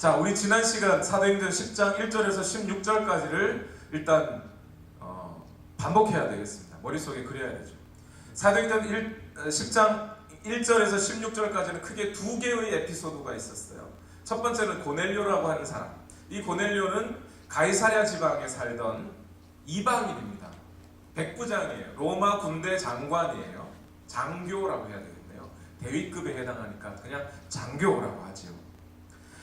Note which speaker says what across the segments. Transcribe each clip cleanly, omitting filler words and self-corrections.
Speaker 1: 자, 우리 지난 시간 사도행전 10장 1절에서 16절까지를 일단 반복해야 되겠습니다. 머릿속에 그려야 되죠. 사도행전 10장 1절에서 16절까지는 크게 두 개의 에피소드가 있었어요. 첫 번째는 고넬료라고 하는 사람. 이 고넬료는 가이사랴 지방에 살던 이방인입니다. 백부장이에요. 로마 군대 장관이에요. 장교라고 해야 되겠네요. 대위급에 해당하니까 그냥 장교라고 하지요.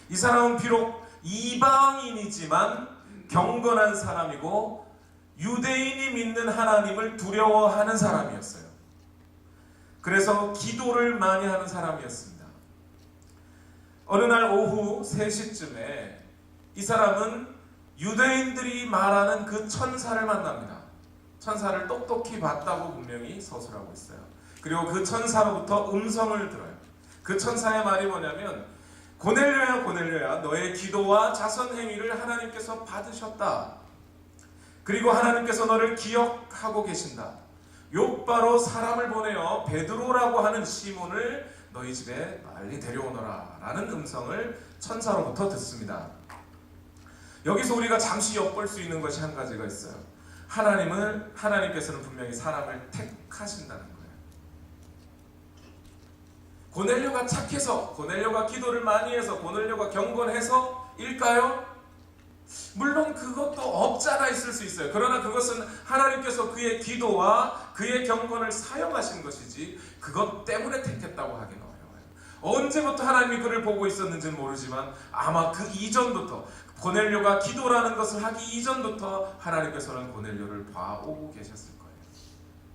Speaker 1: 이 사람은 비록 이방인이지만 경건한 사람이고 유대인이 믿는 하나님을 두려워하는 사람이었어요. 그래서 기도를 많이 하는 사람이었습니다. 어느 날 오후 3시쯤에 이 사람은 유대인들이 말하는 그 천사를 만납니다. 천사를 똑똑히 봤다고 분명히 서술하고 있어요. 그리고 그 천사로부터 음성을 들어요. 그 천사의 말이 뭐냐면, 고넬료야 고넬료야, 너의 기도와 자선 행위를 하나님께서 받으셨다. 그리고 하나님께서 너를 기억하고 계신다. 욥바로 사람을 보내어 베드로라고 하는 시몬을 너희 집에 빨리 데려오너라 라는 음성을 천사로부터 듣습니다. 여기서 우리가 잠시 엿볼 수 있는 것이 한 가지가 있어요. 하나님께서는 분명히 사람을 택하신다는 거예요. 고넬료가 착해서, 고넬료가 기도를 많이 해서, 고넬료가 경건해서 일까요? 물론 그것도 없잖아 있을 수 있어요. 그러나 그것은 하나님께서 그의 기도와 그의 경건을 사용하신 것이지 그것 때문에 택했다고 하기는 어려워요. 언제부터 하나님이 그를 보고 있었는지는 모르지만 아마 그 이전부터, 고넬료가 기도라는 것을 하기 이전부터 하나님께서는 고넬료를 봐오고 계셨을 거예요.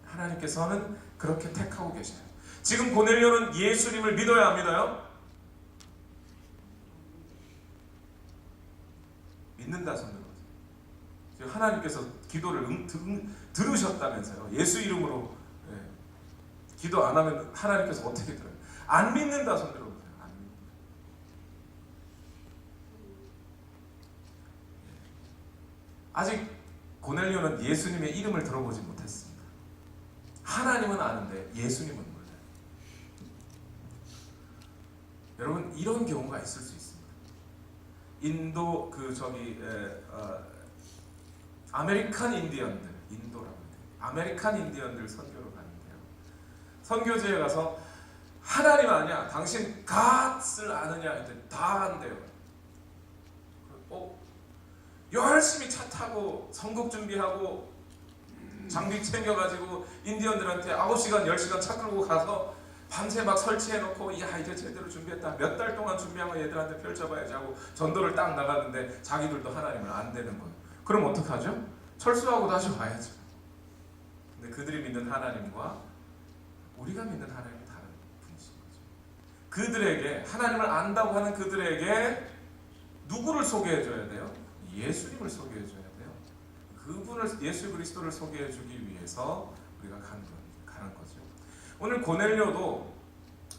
Speaker 1: 하나님께서는 그렇게 택하고 계셔요. 지금 고넬료는 예수님을 믿어요, 안 믿어요? 믿는다 손 들어보세요. 지금 하나님께서 기도를 들으셨다면서요. 예수 이름으로 기도 안 하면 하나님께서 어떻게 들어요? 안 믿는다 손 들어보세요. 안 믿는다. 아직 고넬료는 예수님의 이름을 들어보지 못했습니다. 하나님은 아는데 예수님은 몰라요. 여러분, 이런 경우가 있을 수 있습니다. 인도 아메리칸 인디언들, 인도라고 해요. 아메리칸 인디언들 선교로 가는데요. 선교지에 가서 하나님 아니야, 당신 갓을 아느냐 했더니 다 안돼요. 열심히 차 타고 선국 준비하고 장비 챙겨가지고 인디언들한테 9시간 10시간 차 끌고 가서 밤새 막 설치해놓고, 야 이제 제대로 준비했다, 몇 달 동안 준비한 거 얘들한테 펼쳐봐야지 하고 전도를 딱 나가는데 자기들도 하나님을 안 되는 거예요. 그럼 어떡하죠? 철수하고 다시 와야죠. 근데 그들이 믿는 하나님과 우리가 믿는 하나님이 다른 분이신 거죠. 그들에게, 하나님을 안다고 하는 그들에게 누구를 소개해줘야 돼요? 예수님을 소개해줘야 돼요. 그분을, 예수 그리스도를 소개해주기 위해서 우리가 가는 거죠. 오늘 고넬료도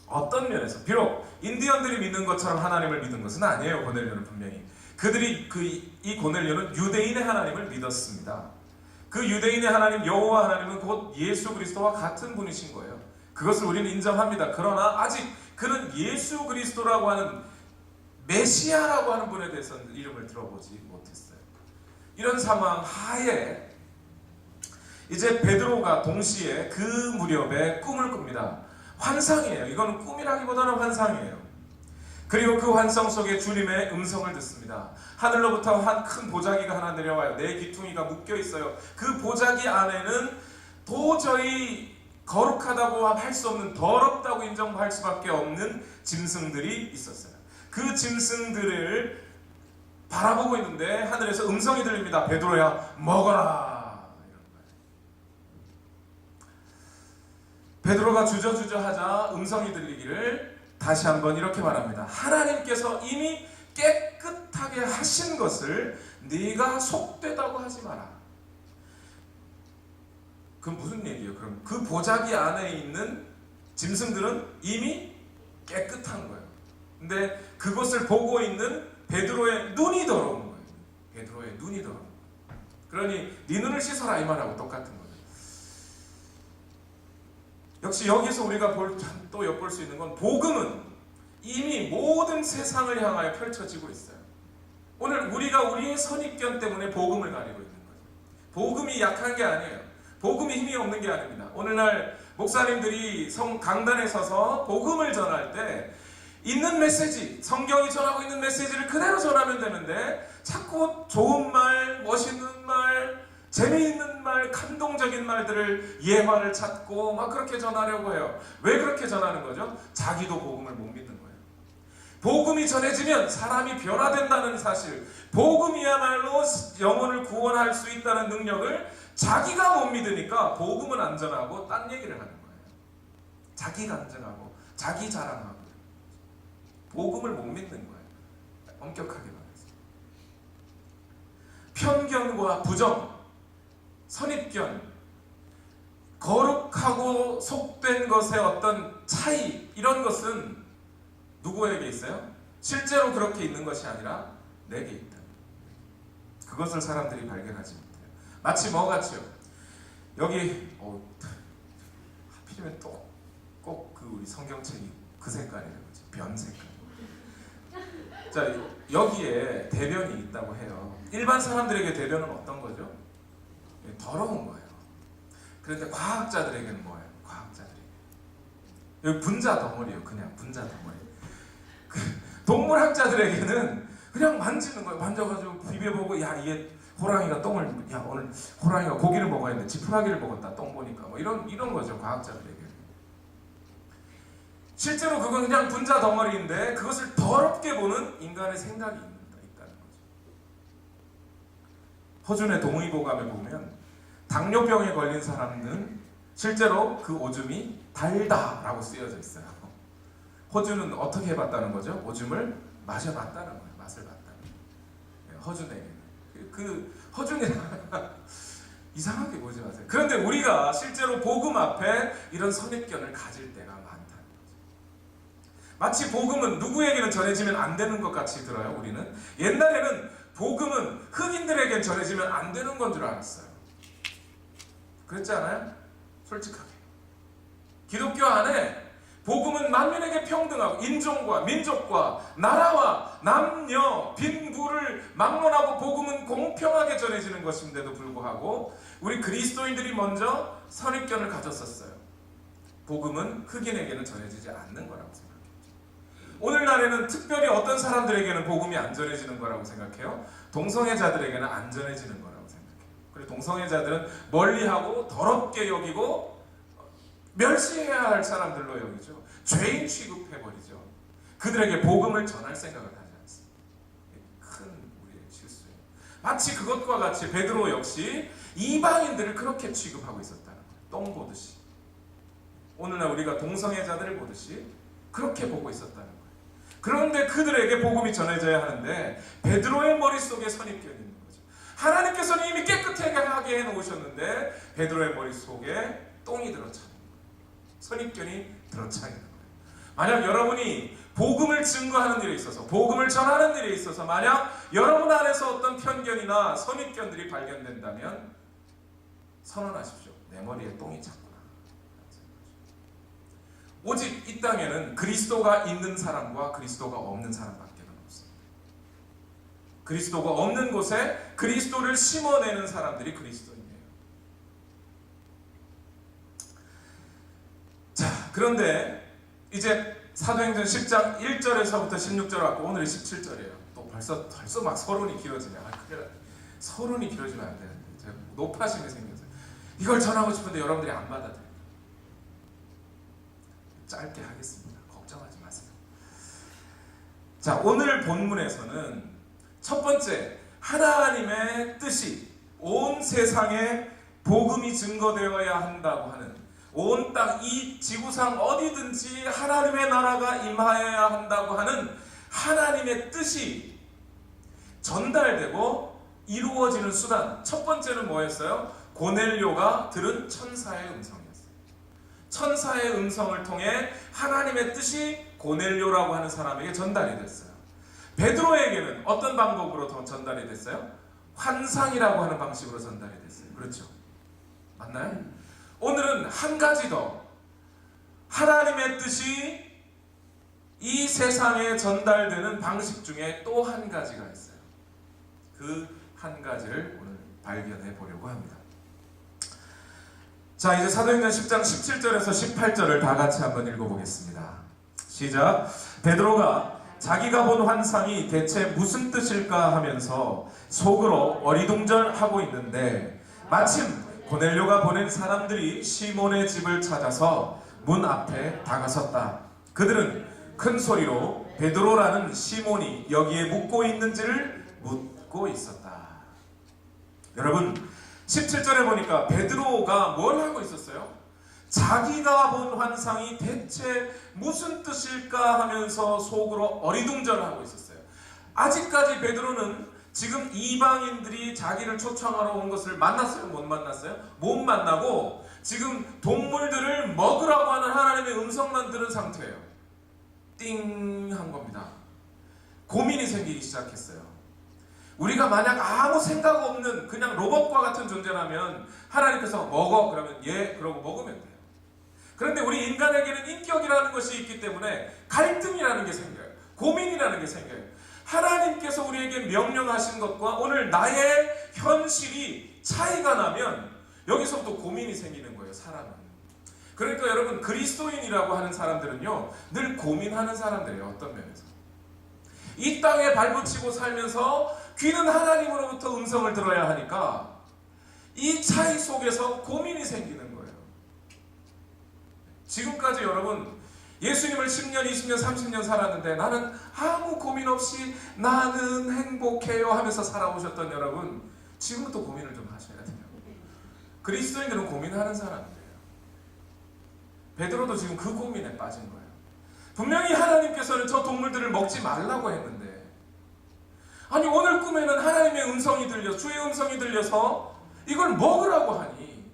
Speaker 1: 어떤 면에서, 비록 인디언들이 믿는 것처럼 하나님을 믿은 것은 아니에요. 고넬료는 분명히 이 고넬료는 유대인의 하나님을 믿었습니다. 그 유대인의 하나님 여호와 하나님은 곧 예수 그리스도와 같은 분이신 거예요. 그것을 우리는 인정합니다. 그러나 아직 그는 예수 그리스도라고 하는 메시아라고 하는 분에 대해서는 이름을 들어보지 못했어요. 이런 상황 하에 이제 베드로가 동시에 그 무렵에 꿈을 꿉니다. 환상이에요. 이건 꿈이라기보다는 환상이에요. 그리고 그 환상 속에 주님의 음성을 듣습니다. 하늘로부터 한 큰 보자기가 하나 내려와요. 네 귀퉁이가 묶여 있어요. 그 보자기 안에는 도저히 거룩하다고 할 수 없는, 더럽다고 인정할 수밖에 없는 짐승들이 있었어요. 그 짐승들을 바라보고 있는데 하늘에서 음성이 들립니다. 베드로야, 먹어라. 베드로가 주저주저 하자 음성이 들리기를 다시 한번 이렇게 말합니다. 하나님께서 이미 깨끗하게 하신 것을 네가 속되다고 하지 마라. 그럼 무슨 얘기예요? 그럼 그 보자기 안에 있는 짐승들은 이미 깨끗한 거예요. 근데 그것을 보고 있는 베드로의 눈이 더러운 거예요. 베드로의 눈이 더러운 거예요. 그러니 네 눈을 씻어라 이 말하고 똑같은 거예요. 역시 여기서 우리가 또 엿볼 수 있는 건, 복음은 이미 모든 세상을 향하여 펼쳐지고 있어요. 오늘 우리가 우리의 선입견 때문에 복음을 가리고 있는 거죠. 복음이 약한 게 아니에요. 복음이 힘이 없는 게 아닙니다. 오늘날 목사님들이 강단에 서서 복음을 전할 때 있는 메시지, 성경이 전하고 있는 메시지를 그대로 전하면 되는데 자꾸 좋은 말, 멋있는 말, 재미있는 말, 감동적인 말들을 예화를 찾고 막 그렇게 전하려고 해요. 왜 그렇게 전하는 거죠? 자기도 복음을 못 믿는 거예요. 복음이 전해지면 사람이 변화된다는 사실, 복음이야말로 영혼을 구원할 수 있다는 능력을 자기가 못 믿으니까 복음은 안 전하고 딴 얘기를 하는 거예요. 자기 간증하고 자기 자랑하고 복음을 못 믿는 거예요. 엄격하게 말해서. 편견과 부정, 선입견, 거룩하고 속된 것의 어떤 차이, 이런 것은 누구에게 있어요? 실제로 그렇게 있는 것이 아니라 내게 있다. 그것을 사람들이 발견하지 못해요. 마치 뭐 같이요? 여기 하필이면 또 꼭 그 우리 성경책이 그 색깔이라고 하죠. 변 색깔. 자, 여기에 대변이 있다고 해요. 일반 사람들에게 대변은 어떤 거죠? 더러운 거예요. 그런데 과학자들에게는 뭐예요? 과학자들에게 여기 분자 덩어리예요. 그냥 분자 덩어리. 동물학자들에게는 그냥 만지는 거예요. 만져가지고 비벼보고, 야, 이게 호랑이가 똥을, 야, 오늘 호랑이가 고기를 먹어야 돼. 지푸라기를 먹었다. 똥 보니까. 뭐 이런 거죠. 과학자들에게. 실제로 그건 그냥 분자 덩어리인데 그것을 더럽게 보는 인간의 생각이 있다는 거죠. 허준의 동의보감에 보면 당뇨병에 걸린 사람은 실제로 그 오줌이 달다라고 쓰여져 있어요. 허준은 어떻게 해봤다는 거죠? 오줌을 마셔봤다는 거예요. 맛을 봤다는 거예요. 허준에게. 허준이랑 이상하게 보지 마세요. 그런데 우리가 실제로 복음 앞에 이런 선입견을 가질 때가 많다는 거죠. 마치 복음은 누구에게는 전해지면 안 되는 것 같이 들어요. 우리는 옛날에는 복음은 흑인들에게 전해지면 안 되는 건 줄 알았어요. 그렇지 않아요? 솔직하게. 기독교 안에 복음은 만민에게 평등하고 인종과 민족과 나라와 남녀 빈부를 막론하고 복음은 공평하게 전해지는 것인데도 불구하고 우리 그리스도인들이 먼저 선입견을 가졌었어요. 복음은 흑인에게는 전해지지 않는 거라고 생각했죠. 오늘날에는 특별히 어떤 사람들에게는 복음이 안 전해지는 거라고 생각해요? 동성애자들에게는 안 전해지는 거라고 생각해요. 그리고 동성애자들은 멀리하고 더럽게 여기고 멸시해야 할 사람들로 여기죠. 죄인 취급해버리죠. 그들에게 복음을 전할 생각을 하지 않습니다. 큰 우리의 실수예요. 마치 그것과 같이 베드로 역시 이방인들을 그렇게 취급하고 있었다는 거예요. 똥 보듯이. 오늘날 우리가 동성애자들을 보듯이 그렇게 보고 있었다는 거예요. 그런데 그들에게 복음이 전해져야 하는데 베드로의 머릿속에 선입견이 있는 거죠. 하나님께서는 이미 깨끗하게 해놓으셨는데 베드로의 머릿속에 똥이 들어차는 거예요. 선입견이 들어차 있는 거예요. 만약 여러분이 복음을 증거하는 일에 있어서, 복음을 전하는 일에 있어서 만약 여러분 안에서 어떤 편견이나 선입견들이 발견된다면 선언하십시오. 내 머리에 똥이 찼구나. 오직 이 땅에는 그리스도가 있는 사람과 그리스도가 없는 사람밖에 없습니다. 그리스도가 없는 곳에 그리스도를 심어내는 사람들이 그리스도인이에요. 자, 그런데 이제 사도행전 10장 1절에서부터 16절 왔고 오늘이 17절이에요. 또 벌써 막 서론이 길어지네. 큰일 났네. 서론이 길어지면 안 되는데 제가 높아심이 생겨서요. 이걸 전하고 싶은데 여러분들이 안 받아들여요. 짧게 하겠습니다. 걱정하지 마세요. 자, 오늘 본문에서는 첫 번째, 하나님의 뜻이 온 세상에 복음이 증거되어야 한다고 하는, 온 땅, 이 지구상 어디든지 하나님의 나라가 임하여야 한다고 하는 하나님의 뜻이 전달되고 이루어지는 수단. 첫 번째는 뭐였어요? 고넬료가 들은 천사의 음성이었어요. 천사의 음성을 통해 하나님의 뜻이 고넬료라고 하는 사람에게 전달이 됐어요. 베드로에게는 어떤 방법으로 더 전달이 됐어요? 환상이라고 하는 방식으로 전달이 됐어요. 그렇죠? 맞나요? 오늘은 한 가지 더, 하나님의 뜻이 이 세상에 전달되는 방식 중에 또 한 가지가 있어요. 그 한 가지를 오늘 발견해 보려고 합니다. 자, 이제 사도행전 10장 17절에서 18절을 다 같이 한번 읽어보겠습니다. 시작. 베드로가 자기가 본 환상이 대체 무슨 뜻일까 하면서 속으로 어리둥절하고 있는데 마침 고넬료가 보낸 사람들이 시몬의 집을 찾아서 문 앞에 다가섰다. 그들은 큰 소리로 베드로라는 시몬이 여기에 묵고 있는지를 묻고 있었다. 여러분, 17절에 보니까 베드로가 뭘 하고 있었어요? 자기가 본 환상이 대체 무슨 뜻일까 하면서 속으로 어리둥절하고 있었어요. 아직까지 베드로는 지금 이방인들이 자기를 초청하러 온 것을 만났어요? 못 만났어요? 못 만나고 지금 동물들을 먹으라고 하는 하나님의 음성만 들은 상태예요. 띵 한 겁니다. 고민이 생기기 시작했어요. 우리가 만약 아무 생각 없는 그냥 로봇과 같은 존재라면 하나님께서 먹어 그러면 예 그러고 먹으면 돼요. 그런데 우리 인간에게는 인격이라는 것이 있기 때문에 갈등이라는 게 생겨요. 고민이라는 게 생겨요. 하나님께서 우리에게 명령하신 것과 오늘 나의 현실이 차이가 나면 여기서부터 고민이 생기는 거예요. 사람은. 그러니까 여러분, 그리스도인이라고 하는 사람들은요 늘 고민하는 사람들이에요. 어떤 면에서 이 땅에 발붙이고 살면서 귀는 하나님으로부터 음성을 들어야 하니까 이 차이 속에서 고민이 생기는 거예요. 지금까지 여러분 예수님을 10년, 20년, 30년 살았는데 나는 아무 고민 없이 나는 행복해요 하면서 살아오셨던 여러분, 지금부터 고민을 좀 하셔야 돼요. 그리스도인들은 고민하는 사람이에요. 베드로도 지금 그 고민에 빠진 거예요. 분명히 하나님께서는 저 동물들을 먹지 말라고 했는데 아니 오늘 꿈에는 하나님의 음성이 들려, 주의 음성이 들려서 이걸 먹으라고 하니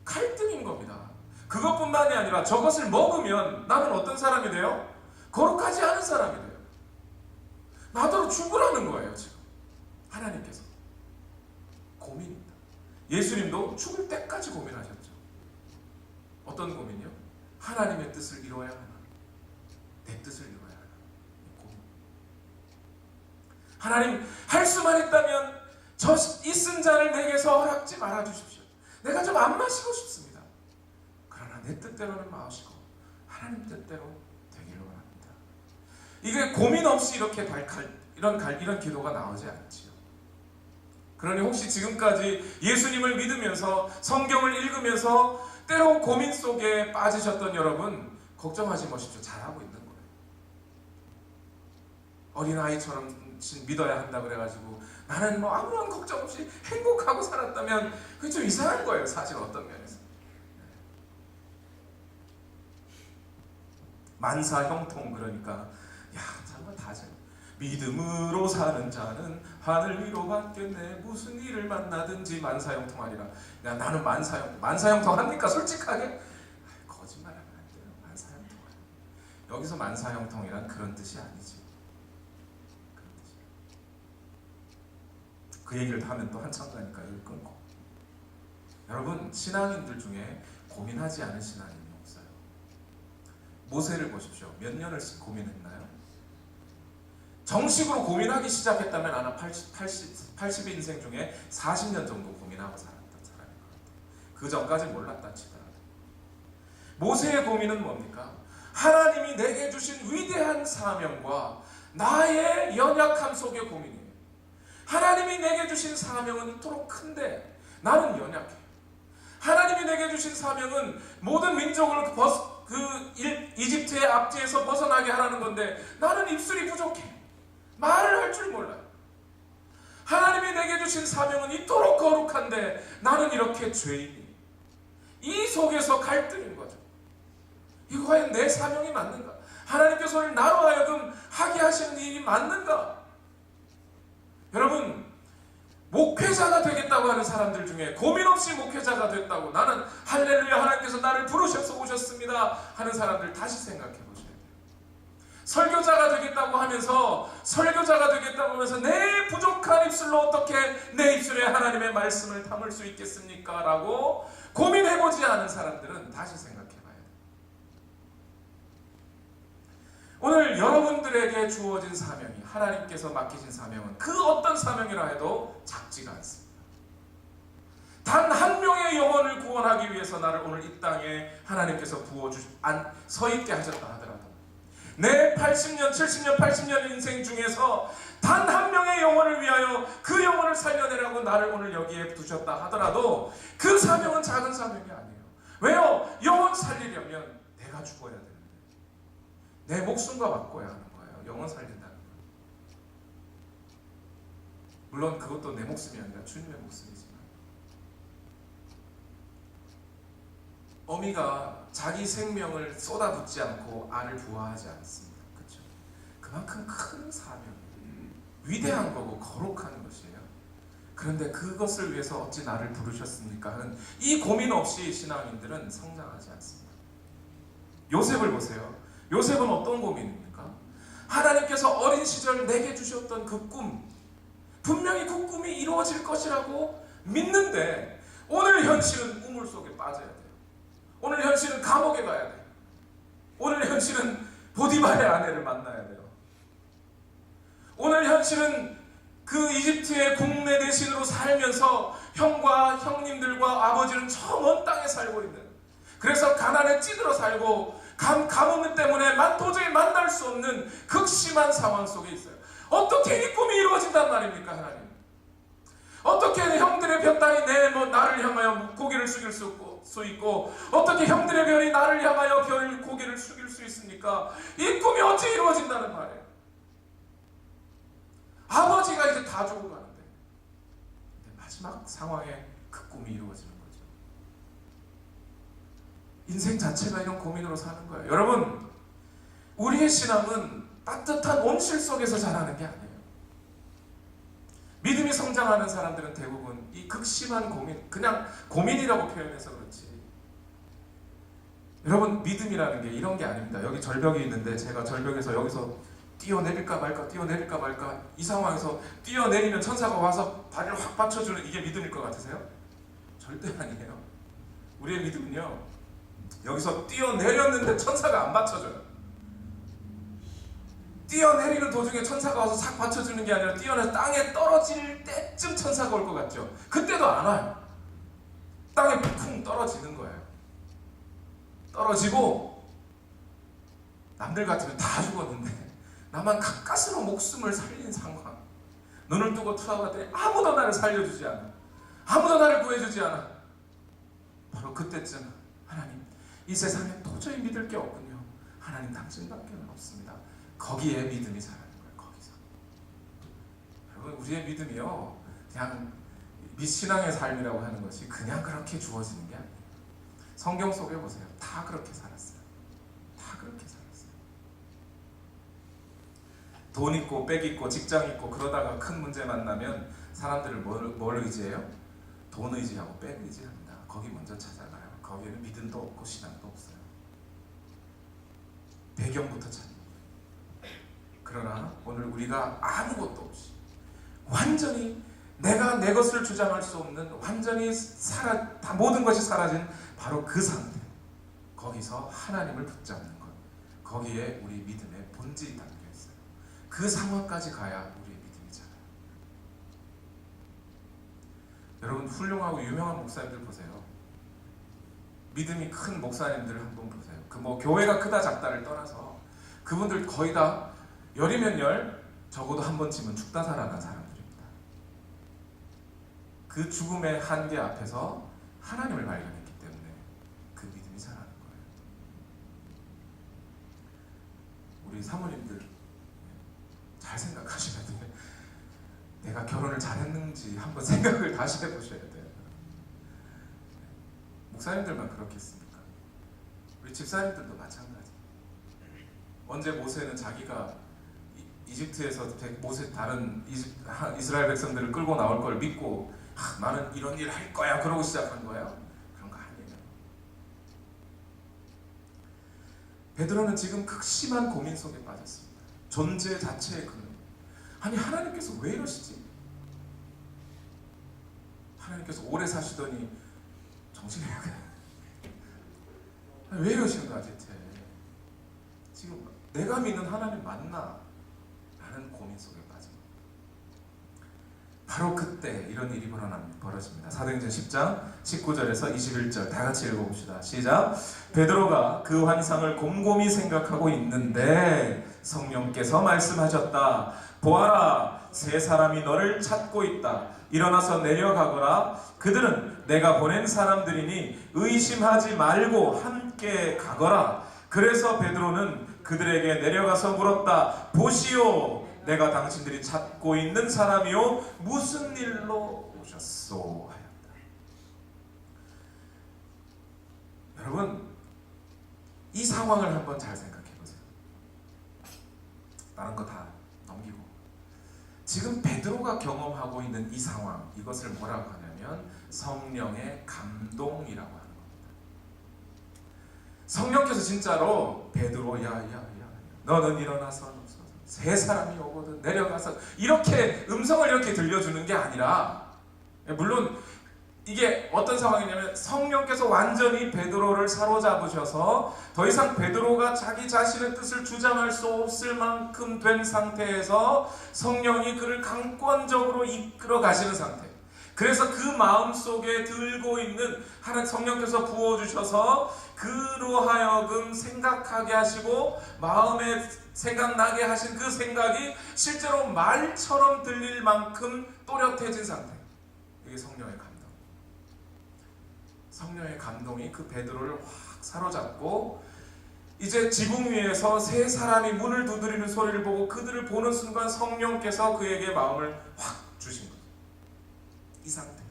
Speaker 1: 갈등인 겁니다. 그것뿐만이 아니라 저것을 먹으면 나는 어떤 사람이 돼요? 거룩하지 않은 사람이 돼요. 나더러 죽으라는 거예요. 지금 하나님께서 고민입니다. 예수님도 죽을 때까지 고민하셨죠. 어떤 고민이요? 하나님의 뜻을 이루어야 하나, 내 뜻을 이루어야 하나. 고민. 하나님, 할 수만 있다면 저 있은 자를 내게서 허락지 말아 주십시오. 내가 좀 안 마시고 싶습니다. 그러나 내 뜻대로는 마시고 하나님 뜻대로 되기를 원합니다. 이게 고민 없이 이렇게 이런 기도가 나오지 않지요. 그러니 혹시 지금까지 예수님을 믿으면서 성경을 읽으면서 때로 고민 속에 빠지셨던 여러분, 걱정하지 마십시오. 잘하고 있는 거예요. 어린아이처럼 믿어야 한다 그래가지고 나는 뭐 아무런 걱정 없이 행복하고 살았다면 그게 좀 이상한 거예요. 사실 어떤 면에서. 만사형통, 그러니까 야 정말 다죠. 믿음으로 사는 자는 하늘 위로 받겠네. 무슨 일을 만나든지 만사형통하리라. 야 나는 만사형통 합니까? 솔직하게 거짓말하면 안 돼요. 만사형통하리. 여기서 만사형통이란 그런 뜻이 아니지. 그런 뜻이. 그 얘기를 하면 또 한참 가니까 여기 끊고. 여러분, 신앙인들 중에 고민하지 않은 신앙인이 없어요. 모세를 보십시오. 몇 년을 고민했나요? 정식으로 고민하기 시작했다면 아마 80인생 중에 40년 정도 고민하고 살았던 사람인 것 같아요. 그 전까지 몰랐다 치더라도. 모세의 고민은 뭡니까? 하나님이 내게 주신 위대한 사명과 나의 연약함 속의 고민이에요. 하나님이 내게 주신 사명은 이토록 큰데 나는 연약해. 하나님이 내게 주신 사명은 모든 민족을 이집트의 압제에서 벗어나게 하라는 건데 나는 입술이 부족해. 말을 할 줄 몰라요. 하나님이 내게 주신 사명은 이토록 거룩한데 나는 이렇게 죄인이. 이 속에서 갈등인 거죠. 이거 과연 내 사명이 맞는가? 하나님께서 오늘 나로 하여금 하게 하시는 일이 맞는가? 여러분, 목회자가 되겠다고 하는 사람들 중에 고민 없이 목회자가 됐다고, 나는 할렐루야 하나님께서 나를 부르셔서 오셨습니다 하는 사람들 다시 생각해 보세요. 설교자가 되겠다고 하면서 내 부족한 입술로 어떻게 내 입술에 하나님의 말씀을 담을 수 있겠습니까? 라고 고민해보지 않은 사람들은 다시 생각해봐야 돼요. 오늘 여러분들에게 주어진 사명이, 하나님께서 맡기신 사명은 그 어떤 사명이라 해도 작지가 않습니다. 단 한 명의 영혼을 구원하기 위해서 나를 오늘 이 땅에 하나님께서 서 있게 하셨다 하더라도, 내 80년, 70년, 80년 인생 중에서 단 한 명의 영혼을 위하여 그 영혼을 살려내라고 나를 오늘 여기에 두셨다 하더라도 그 사명은 작은 사명이 아니에요. 왜요? 영혼 살리려면 내가 죽어야 되는데, 내 목숨과 바꿔야 하는 거예요. 영혼 살린다는 거예요. 물론 그것도 내 목숨이 아니라 주님의 목숨이지만, 어미가 자기 생명을 쏟아붓지 않고 알을 부화하지 않습니다. 그렇죠? 그만큼 큰 사명, 위대한 거고 거룩한 것이에요. 그런데 그것을 위해서 어찌 나를 부르셨습니까 하는 이 고민 없이 신앙인들은 성장하지 않습니다. 요셉을 보세요. 요셉은 어떤 고민입니까? 하나님께서 어린 시절 내게 주셨던 그 꿈, 분명히 그 꿈이 이루어질 것이라고 믿는데 오늘 현실은 우물 속에 빠져야 돼요. 오늘 현실은 감옥에 가야 돼요. 오늘 현실은 보디발의 아내를 만나야 돼요. 오늘 현실은 그 이집트의 국내 대신으로 살면서 형과 형님들과 아버지는 저 먼 땅에 살고 있는, 그래서 가난에 찌들어 살고 가뭄 때문에 도저히 만날 수 없는 극심한 상황 속에 있어요. 어떻게 이 꿈이 이루어진단 말입니까, 하나님? 어떻게 형들의 볕달이 나를 향하여 고개를 숙일 수 있고, 어떻게 형들의 별이 나를 향하여 고개를 숙일 수 있습니까? 이 꿈이 어찌 이루어진다는 말이에요. 아버지가 이제 다 죽어가는데, 마지막 상황에 그 꿈이 이루어지는 거죠. 인생 자체가 이런 고민으로 사는 거예요. 여러분, 우리의 신앙은 따뜻한 온실 속에서 자라는 게 아니에요. 믿음이 성장하는 사람들은 대부분 이 극심한 고민, 그냥 고민이라고 표현해서 그렇지, 여러분, 믿음이라는 게 이런 게 아닙니다. 여기 절벽이 있는데 제가 절벽에서 여기서 뛰어내릴까 말까 이 상황에서 뛰어내리면 천사가 와서 다리를 확 받쳐주는 이게 믿음일 것 같으세요? 절대 아니에요. 우리의 믿음은요, 여기서 뛰어내렸는데 천사가 안 받쳐줘요. 뛰어내리는 도중에 천사가 와서 싹 받쳐주는 게 아니라 뛰어내서 땅에 떨어질 때쯤 천사가 올 것 같죠? 그때도 안 와요. 땅에 쿵 떨어지는 거예요. 떨어지고 남들 같으면 다 죽었는데 나만 가까스로 목숨을 살린 상황, 눈을 뜨고 투하봤더니 아무도 나를 살려주지 않아, 아무도 나를 구해주지 않아. 바로 그때쯤 하나님, 이 세상에 도저히 믿을 게 없군요. 하나님 당신밖에 없습니다. 거기에 믿음이 자라는 거예요. 거기서. 여러분, 우리의 믿음이요, 그냥 미신앙의 삶이라고 하는 것이 그냥 그렇게 주어지는 게 아니에요. 성경 속에 보세요. 다 그렇게 살았어요. 다 그렇게 살았어요. 돈 있고 빽 있고 직장 있고 그러다가 큰 문제 만나면 사람들을 뭘 의지해요? 돈 의지하고 빽 의지합니다. 거기 먼저 찾아가요. 거기에는 믿음도 없고 신앙도 없어요. 배경부터 찾는 거예요. 그러나 오늘 우리가 아무것도 없이 완전히 내가 내 것을 주장할 수 없는, 완전히 다 모든 것이 사라진 바로 그 상태, 거기서 하나님을 붙잡는 것, 거기에 우리 믿음의 본질이 담겨 있어요. 그 상황까지 가야 우리의 믿음이 자라요. 여러분, 훌륭하고 유명한 목사님들 보세요. 믿음이 큰 목사님들 한번 보세요. 교회가 크다 작다를 떠나서 그분들 거의 다 열이면 열, 적어도 한 번쯤은 죽다 살아난 사람들입니다. 그 죽음의 한계 앞에서 하나님을 발견했기 때문에 그 믿음이 자라는 거예요. 우리 사모님들 잘 생각하셔야 돼요. 내가 결혼을 잘했는지 한번 생각을 다시 해보셔야 돼요. 목사님들만 그렇겠습니까? 우리 집사님들도 마찬가지. 언제 모세는 자기가 이집트에서 다른 이스라엘 백성들을 끌고 나올 걸 믿고 나는 이런 일을 할 거야 그러고 시작한 거예요? 그런 거 아니에요. 베드로는 지금 극심한 고민 속에 빠졌습니다. 존재 자체의 근원. 아니, 하나님께서 왜 이러시지? 하나님께서 오래 사시더니 정신이 왜 이러시는 거야 대체? 지금 내가 믿는 하나님 맞나? 라는 고민 속에 빠집니다. 바로 그때 이런 일이 벌어집니다. 사도행전 10장 19절에서 21절 다 같이 읽어봅시다. 시작. 베드로가 그 환상을 곰곰이 생각하고 있는데 성령께서 말씀하셨다. 보아라, 세 사람이 너를 찾고 있다. 일어나서 내려가거라. 그들은 내가 보낸 사람들이니 의심하지 말고 함께 가거라. 그래서 베드로는 그들에게 내려가서 물었다. 보시오, 내가 당신들이 찾고 있는 사람이요, 무슨 일로 오셨소? 하였다. 여러분, 이 상황을 한번 잘 생각해 보세요. 다른 거 다 넘기고 지금 베드로가 경험하고 있는 이 상황, 이것을 뭐라고 하냐면 성령의 감동이라고 하는 겁니다. 성령께서 진짜로 베드로, 야, 너는 일어나서 세 사람이 오거든, 내려가서, 이렇게 음성을 이렇게 들려주는 게 아니라, 물론 이게 어떤 상황이냐면 성령께서 완전히 베드로를 사로잡으셔서 더 이상 베드로가 자기 자신의 뜻을 주장할 수 없을 만큼 된 상태에서 성령이 그를 강권적으로 이끌어 가시는 상태. 그래서 그 마음속에 들고 있는 하나님 성령께서 부어주셔서 그로 하여금 생각하게 하시고 마음에 생각나게 하신 그 생각이 실제로 말처럼 들릴 만큼 또렷해진 상태. 이게 성령의 감동. 성령의 감동이 그 베드로를 확 사로잡고 이제 지붕 위에서 세 사람이 문을 두드리는 소리를 보고 그들을 보는 순간 성령께서 그에게 마음을 확 주신 거예요. 이 상태,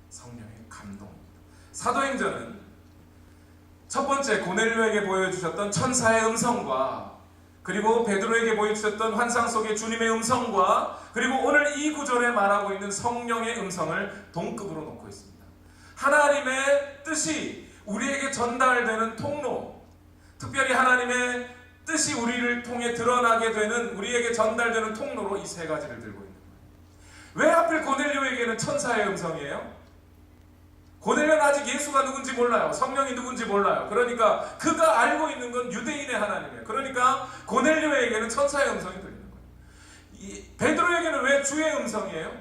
Speaker 1: 성령의 감동입니다. 사도행전은 첫 번째 고넬료에게 보여주셨던 천사의 음성과 그리고 베드로에게 보여주셨던 환상 속의 주님의 음성과 그리고 오늘 이 구절에 말하고 있는 성령의 음성을 동급으로 놓고 있습니다. 하나님의 뜻이 우리에게 전달되는 통로, 특별히 하나님의 뜻이 우리를 통해 드러나게 되는, 우리에게 전달되는 통로로 이 세 가지를 들고 있는 거예요. 왜 하필 고넬료에게는 천사의 음성이에요? 고넬료는 아직 예수가 누군지 몰라요. 성령이 누군지 몰라요. 그러니까 그가 알고 있는 건 유대인의 하나님이에요. 그러니까 고넬료에게는 천사의 음성이 들리는 거예요. 베드로에게는 왜 주의 음성이에요?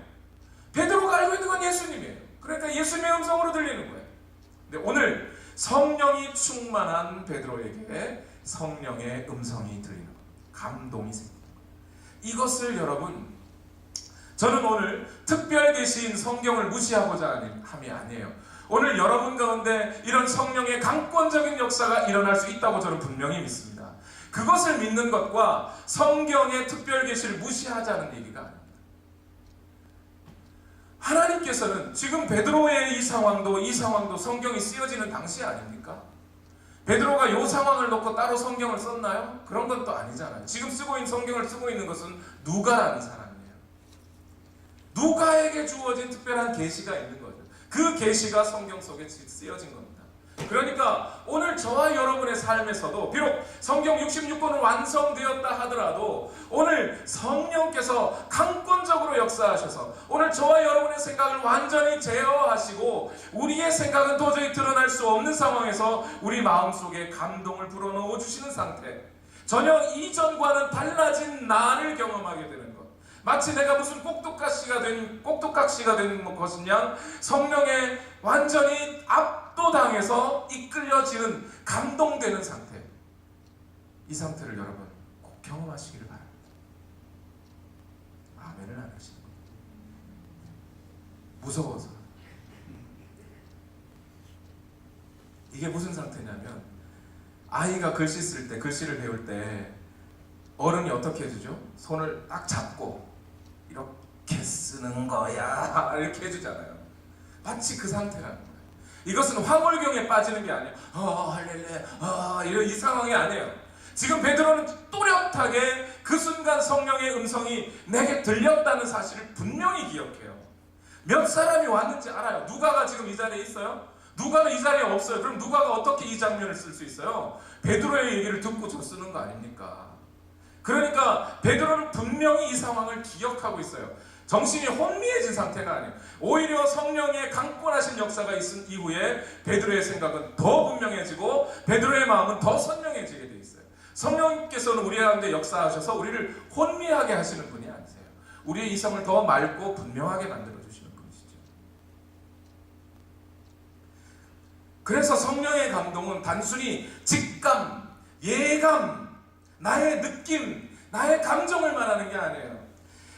Speaker 1: 베드로가 알고 있는 건 예수님이에요. 그러니까 예수님의 음성으로 들리는 거예요. 근데 오늘 성령이 충만한 베드로에게 성령의 음성이 들리는 거예요. 감동이 생기는 거예요. 이것을 여러분, 저는 오늘 특별 계시인 성경을 무시하고자 함이 아니에요. 오늘 여러분 가운데 이런 성령의 강권적인 역사가 일어날 수 있다고 저는 분명히 믿습니다. 그것을 믿는 것과 성경의 특별 계시를 무시하자는 얘기가 아닙니다. 하나님께서는 지금 베드로의 이 상황도 성경이 쓰여지는 당시 아닙니까? 베드로가 이 상황을 놓고 따로 성경을 썼나요? 그런 건 또 아니잖아요. 지금 쓰고 있는 성경을 쓰고 있는 것은 누가라는 사람이에요. 누가에게 주어진 특별한 계시가 있는 거죠. 그 계시가 성경 속에 쓰여진 겁니다. 그러니까 오늘 저와 여러분의 삶에서도 비록 성경 66권은 완성되었다 하더라도 오늘 성령께서 강권적으로 역사하셔서 오늘 저와 여러분의 생각을 완전히 제어하시고 우리의 생각은 도저히 드러날 수 없는 상황에서 우리 마음속에 감동을 불어넣어 주시는 상태, 전혀 이전과는 달라진 나를 경험하게 되는 것, 마치 내가 무슨 꼭두각시가 된 것이냐, 성령에 완전히 압도당해서 이끌려지는, 감동되는 상태, 이 상태를 여러분 꼭 경험하시기를 바랍니다. 아멘을 안 하시는 거예요. 무서워서. 이게 무슨 상태냐면 아이가 글씨 쓸 때, 글씨를 배울 때 어른이 어떻게 해주죠? 손을 딱 잡고 이렇게 쓰는 거야 이렇게 해주잖아요. 마치 그 상태라는 거예요. 이것은 화물경에 빠지는 게 아니에요. 할렐루야 이런 이 상황이 아니에요. 지금 베드로는 또렷하게 그 순간 성령의 음성이 내게 들렸다는 사실을 분명히 기억해요. 몇 사람이 왔는지 알아요. 누가가 지금 이 자리에 있어요? 누가는 이 자리에 없어요. 그럼 누가가 어떻게 이 장면을 쓸 수 있어요? 베드로의 얘기를 듣고 저 쓰는 거 아닙니까? 그러니까 베드로는 분명히 이 상황을 기억하고 있어요. 정신이 혼미해진 상태가 아니에요. 오히려 성령의 강권하신 역사가 있은 이후에 베드로의 생각은 더 분명해지고 베드로의 마음은 더 선명해지게 돼 있어요. 성령께서는 우리 가운데 역사하셔서 우리를 혼미하게 하시는 분이 아니세요. 우리의 이성을 더 맑고 분명하게 만들어 주시는 분이시죠. 그래서 성령의 감동은 단순히 직감, 예감, 나의 느낌, 나의 감정을 말하는 게 아니에요.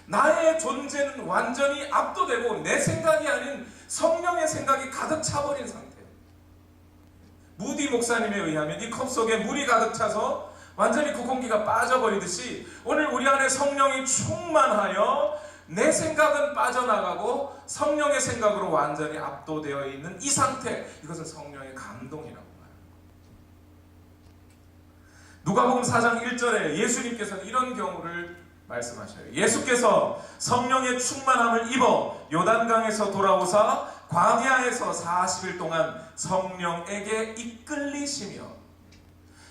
Speaker 1: 나의 존재는 완전히 압도되고 내 생각이 아닌 성령의 생각이 가득 차버린 상태예요. 무디 목사님에 의하면 이 컵 속에 물이 가득 차서 완전히 그 공기가 빠져버리듯이 오늘 우리 안에 성령이 충만하여 내 생각은 빠져나가고 성령의 생각으로 완전히 압도되어 있는 이 상태, 이것을 성령의 감동이라고 말합니다. 누가복음 4장 1절에 예수님께서는 이런 경우를 말씀하셔요. 예수께서 성령의 충만함을 입어 요단강에서 돌아오사 광야에서 40일 동안 성령에게 이끌리시며.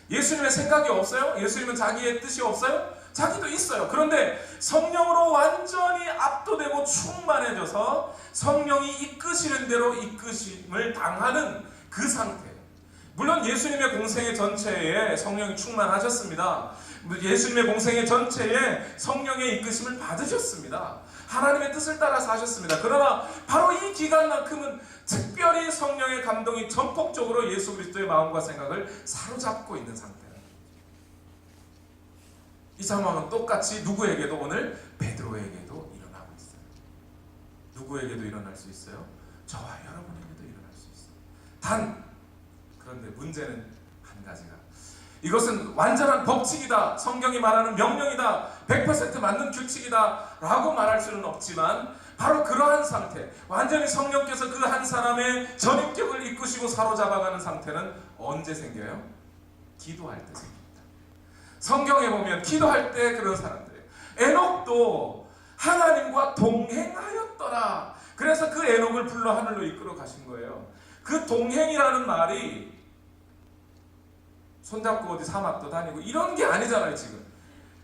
Speaker 1: 예수님의 생각이 없어요? 예수님은 자기의 뜻이 없어요? 자기도 있어요. 그런데 성령으로 완전히 압도되고 충만해져서 성령이 이끄시는 대로 이끄심을 당하는 그 상태. 물론 예수님의 공생의 전체에 성령이 충만하셨습니다. 예수님의 공생의 전체에 성령의 이끄심을 받으셨습니다. 하나님의 뜻을 따라서 하셨습니다. 그러나 바로 이 기간만큼은 특별히 성령의 감동이 전폭적으로 예수 그리스도의 마음과 생각을 사로잡고 있는 상태예요. 이 상황은 똑같이 누구에게도 오늘 베드로에게도 일어나고 있어요. 누구에게도 일어날 수 있어요? 저와 여러분에게도 일어날 수 있어요. 그런데 문제는 한 가지가, 이것은 완전한 법칙이다, 성경이 말하는 명령이다, 100% 맞는 규칙이다 라고 말할 수는 없지만 바로 그러한 상태, 완전히 성령께서 그 한 사람의 전인격을 이끄시고 사로잡아가는 상태는 언제 생겨요? 기도할 때 생깁니다. 성경에 보면 기도할 때 그런 사람들이에요. 에녹도 하나님과 동행하였더라. 그래서 그 에녹을 불러 하늘로 이끌어 가신 거예요. 그 동행이라는 말이 손잡고 어디 사막도 다니고 이런 게 아니잖아요. 지금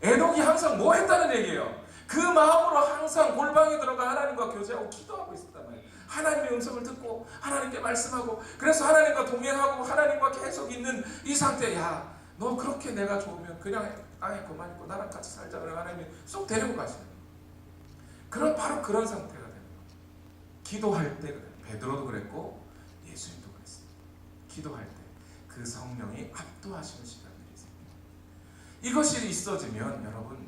Speaker 1: 에녹이 항상 뭐 했다는 얘기예요? 그 마음으로 항상 골방에 들어가 하나님과 교제하고 기도하고 있었단 말이에요. 하나님의 음성을 듣고 하나님께 말씀하고, 그래서 하나님과 동행하고 하나님과 계속 있는 이 상태. 야, 너 그렇게 내가 좋으면 그냥 땅에 그만 있고 나랑 같이 살자. 그래 하나님이 쏙 데리고 가시는 그런, 바로 그런 상태가 되는 거예요. 기도할 때 그래요. 베드로도 그랬고 예수님도 그랬습니다. 기도할 때 그 성령이 압도하시는 시간들이 있습니다. 이것이 있어지면 여러분,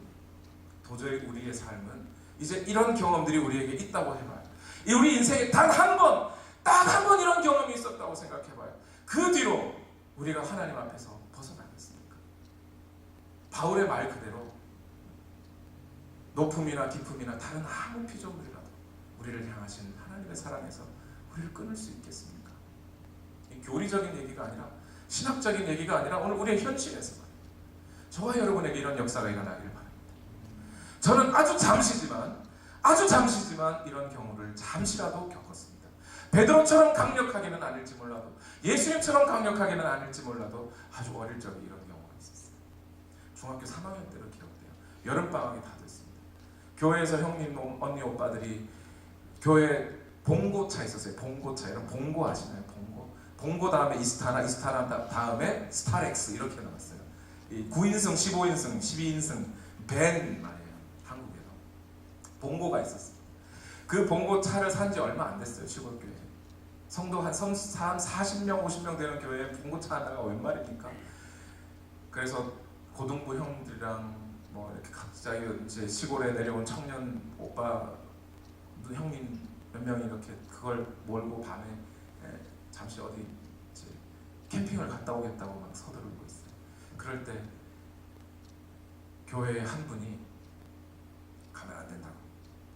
Speaker 1: 도저히 우리의 삶은 이제 이런 경험들이 우리에게 있다고 해봐요. 우리 인생에 단 한 번, 딱 한 번 이런 경험이 있었다고 생각해봐요. 그 뒤로 우리가 하나님 앞에서 벗어나겠습니까? 바울의 말 그대로 높음이나 깊음이나 다른 아무 피조물이라도 우리를 향하신 하나님의 사랑에서 우리를 끊을 수 있겠습니까? 이 교리적인 얘기가 아니라, 신학적인 얘기가 아니라 오늘 우리의 현실에서 저와 여러분에게 이런 역사가 일어나기를 바랍니다. 저는 아주 잠시지만 이런 경우를 잠시라도 겪었습니다. 베드로처럼 강력하게는 아닐지 몰라도, 예수님처럼 강력하게는 아닐지 몰라도 아주 어릴 적에 이런 경우가 있었어요. 중학교 3학년 때로 기억돼요. 여름방학이 다 됐습니다. 교회에서 형님, 언니, 오빠들이 교회 봉고차 있었어요. 봉고차. 여러분 봉고 아시나요? 봉고 다음에 이스타나 다음에 스타렉스 이렇게 나왔어요. 9인승, 15인승, 12인승 밴 말이에요. 한국에서 봉고가 있었어요. 그 봉고 차를 산 지 얼마 안 됐어요. 시골교회 성도 한 40명, 50명 되는 교회에 봉고 차 하나가 웬 말입니까? 그래서 고등부 형들이랑 뭐 이렇게 갑자기 이제 시골에 내려온 청년 오빠 형님 몇 명이 이렇게 그걸 몰고 밤에 잠시 어디 이제 캠핑을 갔다 오겠다고 막 서두르고 있어요. 그럴 때 교회의 한 분이 가면 안 된다고,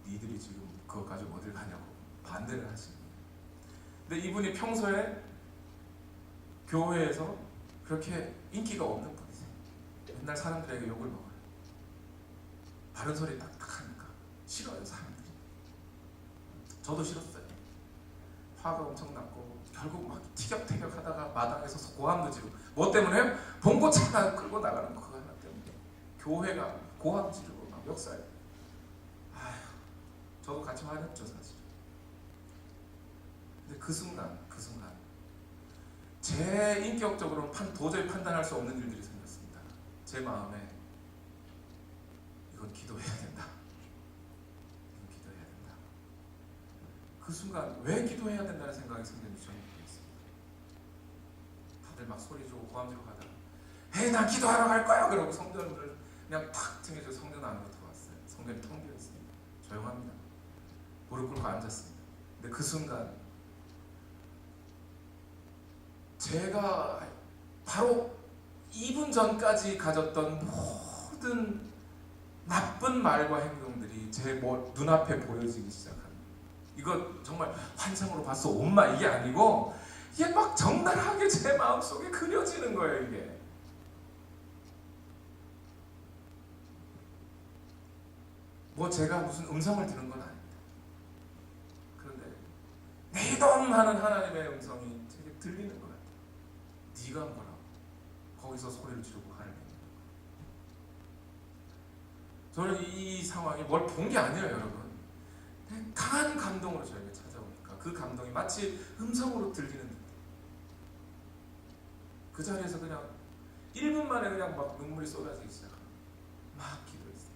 Speaker 1: 니들이 지금 그거 가지고 어딜 가냐고 반대를 하시는 거예요. 근데 이분이 평소에 교회에서 그렇게 인기가 없는 분이세요. 맨날 사람들에게 욕을 먹어요. 바른 소리 딱딱 하니까 싫어요, 사람들이. 저도 싫었어요. 화가 엄청 났고 결국 막 티격태격 하다가 마당에서 고함도 지르고, 뭐 때문에? 봉고차 하나 끌고 나가는 거, 그거 하나 때문에 교회가 고함 지르고 막 역사에. 아휴, 저도 같이 화냈죠 사실. 근데 그 순간 제 인격적으로는 도저히 판단할 수 없는 일들이 생겼습니다. 제 마음에 이건 기도해야 된다. 이건 기도해야 된다. 그 순간 왜 기도해야 된다는 생각이 생겼는지 저는 모르겠습니다. 다들 막 소리 지르고 고함 지르고 하다가 에이 나 기도하러 갈 거야 그러고 성전을 그냥 탁 튕겨져 성전 안으로 들어왔어요. 성전이 텅 비었습니다. 조용합니다. 무릎 꿇고 앉았습니다. 근데 그 순간 제가 바로 2분 전까지 가졌던 모든 나쁜 말과 행동들이 제 눈앞에 보여지기 시작합니다. 이거 정말 환상으로 봤어 엄마 이게 아니고 이게 막 적나라하게 제 마음속에 그려지는 거예요. 이게 뭐 제가 무슨 음성을 들은 건 아닙니다. 그런데 내 이동 하는 하나님의 음성이 제게 들리는 것 같아요. 네가 뭐라고 거기서 소리를 지르고 하는 거예요. 저는 이 상황이 뭘 본 게 아니에요, 여러분. 강한 감동으로 저에게 찾아오니까 그 감동이 마치 음성으로 들리는 듯. 그 자리에서 그냥 1분 만에 그냥 막 눈물이 쏟아지기 시작합니다. 막 기도했어요.